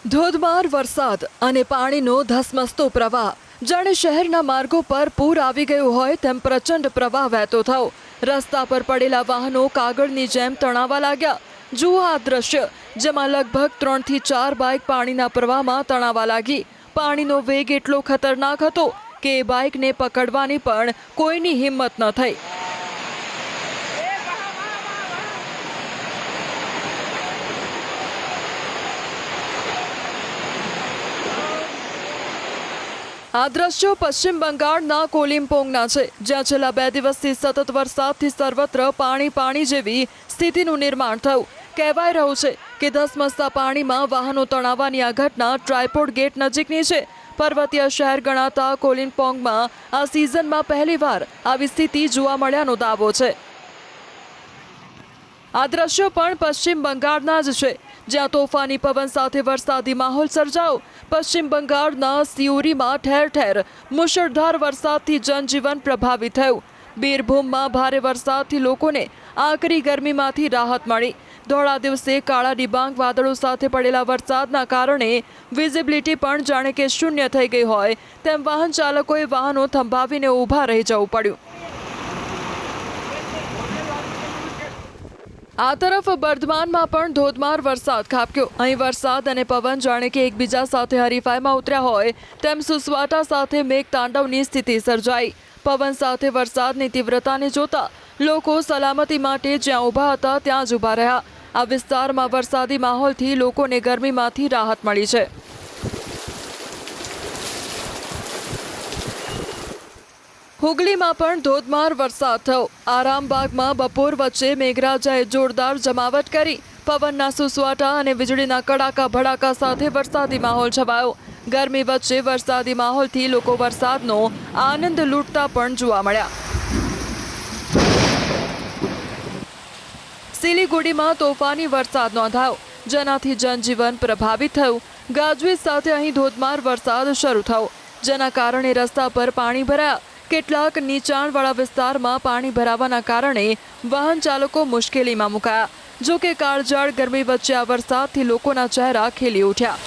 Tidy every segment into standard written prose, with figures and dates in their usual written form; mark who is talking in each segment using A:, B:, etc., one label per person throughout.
A: ધોધમાર વરસાદ અને પાણીનો ધસમસતો પ્રવાહ જાણે શહેરના માર્ગો પર પૂર આવી ગયું હોય તેમ પ્રચંડ પ્રવાહ વહેતો થયો। રસ્તા પર પડેલા વાહનો કાગળની જેમ તણાવા લાગ્યા। જુઓ આ દ્રશ્ય, જેમાં લગભગ 3 થી 4 બાઇક પાણીના પ્રવાહમાં તણાવા લાગી। પાણીનો વેગ એટલો ખતરનાક હતો કે એ બાઇકને પકડવાની પણ કોઈની હિંમત ન થઈ। આ દ્રશ્યો પશ્ચિમ બંગાળના કોલિમ્પોંગના છે, જ્યાં છેલ્લા 2 દિવસથી સતત વરસાદથી સર્વત્ર પાણી જેવી સ્થિતિનું નિર્માણ થયું। કહેવાય રહ્યું છે કે ધસમસતા પાણીમાં વાહનો તણાવવાની આ ઘટના ટ્રાયપોડ ગેટ નજીકની છે। પર્વતીય શહેર ગણાતા કોલિમ્પોંગમાં આ સિઝનમાં પહેલીવાર આવી સ્થિતિ જોવા મળ્યાનો દાવો છે। આ દ્રશ્યો પણ પશ્ચિમ બંગાળના જ છે, જ્યાં તોફાની પવન સાથે વરસાદી માહોલ સર્જાયો। પશ્ચિમ બંગાળના સિઉરીમાં ઠેર ઠેર મુશળધાર વરસાદથી જનજીવન પ્રભાવિત થયું। બીરભૂમમાં ભારે વરસાદથી લોકોને આકરી ગરમીમાંથી રાહત મળી। ધોળા દિવસે કાળા ડિબાંગ વાદળો સાથે પડેલા વરસાદના કારણે વિઝિબિલિટી પણ જાણે કે શૂન્ય થઈ ગઈ હોય તેમ વાહન ચાલકોએ વાહનો થંભાવીને ઊભા રહી જવું પડ્યું। આ તરફ બર્ધમાનમાં પણ ધોધમાર વરસાદ ખાબક્યો। અહીં વરસાદ અને પવન જાણે કે એકબીજા સાથે હરીફાઈમાં ઉતર્યા હોય તેમ સુસવાટા સાથે મેઘતાંડવની સ્થિતિ સર્જાઈ। પવન સાથે વરસાદની તીવ્રતાને જોતા લોકો સલામતી માટે જ્યાં ઊભા હતા ત્યાં જ ઊભા રહ્યા। આ વિસ્તારમાં વરસાદી માહોલથી લોકોને ગરમીમાંથી રાહત મળી છે। હુગલીમાં પણ ધોધમાર વરસાદ થયો। આરામબાગમાં બપોર વચ્ચે મેઘરાજાએ જોરદાર જમાવટ કરી। પવનના સુસવાટા અને વીજળીના કડાકા ભડાકા સાથે વરસાદી માહોલ છવાયો। ગરમી વચ્ચે વરસાદી માહોલથી લોકો વરસાદનો આનંદ લૂંટતા પણ જોવા મળ્યા। સિલિગુડીમાં તોફાની વરસાદ નોંધાયો, જેનાથી જનજીવન પ્રભાવિત થયું। ગાજવીજ સાથે અહીં ધોધમાર વરસાદ શરૂ થયો, જેના કારણે રસ્તા પર પાણી ભરાયા। કેટલાક નીચાણવાળા વિસ્તારમાં પાણી ભરાવાના કારણે વાહન ચાલકો મુશ્કેલીમાં મુકાયા। જો કે કાળઝાળ ગરમી વચ્ચે આ વરસાદથી લોકોના ચહેરા ખીલી ઉઠ્યા।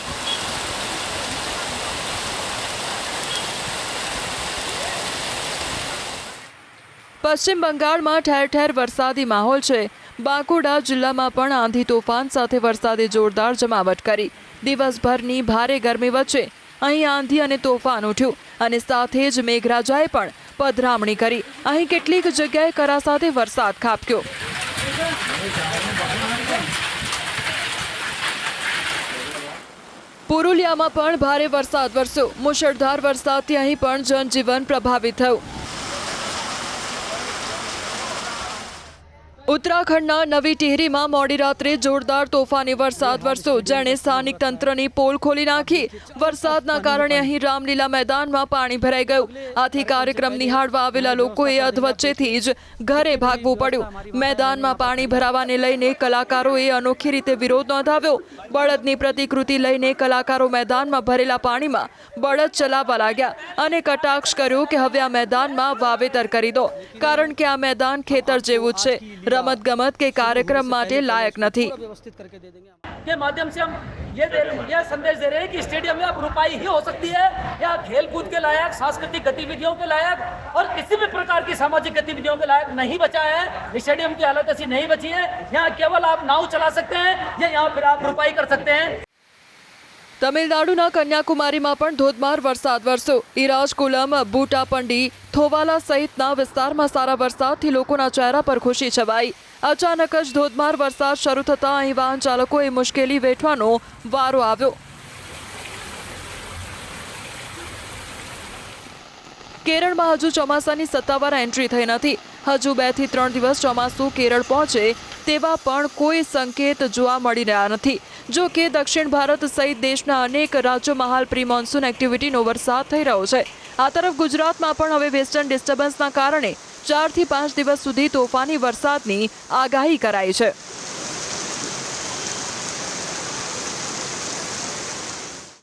A: પશ્ચિમ બંગાળમાં ઠેર ઠેર વરસાદી માહોલ છે। બાંકુડા જિલ્લામાં પણ આંધી તોફાન સાથે વરસાદે જોરદાર જમાવટ કરી। દિવસભરની ભારે ગરમી વચ્ચે અહીં આંધી અને તોફાન ઉઠ્યું અને સાથે જ મેઘરાજાએ પણ પધરામણી કરી। અહીં કેટલીક જગ્યાએ કરા સાથે વરસાદ ખાબક્યો। પુરુલિયામાં પણ ભારે વરસાદ વરસ્યો। મુશળધાર વરસાદથી અહીં પણ જનજીવન પ્રભાવિત થયું। ઉત્તરાખંડના નવી ટિહરીમાં મોડી રાત્રે જોરદાર તોફાની વરસાદ વરસ્યો, જેણે સ્થાનિક તંત્રની પોલ ખોલી નાખી। વરસાદના કારણે અહીં રામલીલા મેદાનમાં પાણી ભરાઈ ગયું। આથી કાર્યક્રમ નિહાળવા આવેલા લોકોએ અધવચ્ચેથી જ ઘરે ભાગવું પડ્યું। મેદાનમાં પાણી ભરાવાને લઈને કલાકારોએ અનોખી રીતે વિરોધ નોંધાવ્યો। બળદની પ્રતિકૃતિ લઈને કલાકારો મેદાનમાં ભરેલા પાણીમાં બળદ ચલાવવા લાગ્યા અને કટાક્ષ કર્યો કે હવે આ મેદાનમાં વાવેતર કરી દો, કારણ કે આ મેદાન ખેતર જેવું જ છે, रमत गमत के कार्यक्रम માટે लायक नहीं।
B: के माध्यम से हम ये संदेश दे रहे हैं कि स्टेडियम में अब रुपाई ही हो सकती है या खेल कूद के लायक, सांस्कृतिक गतिविधियों के लायक और किसी भी प्रकार की सामाजिक गतिविधियों के लायक नहीं बचा है। स्टेडियम की हालत ऐसी नहीं बची है। यहाँ केवल आप नाव चला सकते हैं या यहाँ फिर आप रुपाई कर सकते हैं।
A: તમિલનાડુના કન્યાકુમારીમાં પણ ધોધમાર વરસાદ વરસ્યો। ઇરાજકુલમ, બુટાપંડી, થોવાલા સહિતના વિસ્તારમાં સારા વરસાદથી લોકોના ચહેરા પર ખુશી છવાઈ। અચાનક જ ધોધમાર વરસાદ શરૂ થતાં અહીં વાહન ચાલકોએ મુશ્કેલી વેઠવાનો વારો આવ્યો। કેરળમાં હજુ ચોમાસાની સત્તાવાર એન્ટ્રી થઈ નથી। હજુ 2 થી 3 દિવસ ચોમાસું કેરળ પહોંચે તેવા પણ કોઈ સંકેત જોવા મળી રહ્યા નથી। જો કે દક્ષિણ ભારત સહિત દેશના અનેક રાજ્યોમાં હાલ પ્રી મોન્સૂન એક્ટિવિટીનો વરસાદ થઈ રહ્યો છે। આ તરફ ગુજરાતમાં પણ હવે વેસ્ટર્ન ડિસ્ટર્બન્સના કારણે 4 થી 5 દિવસ સુધી તોફાની વરસાદની આગાહી કરાઈ છે।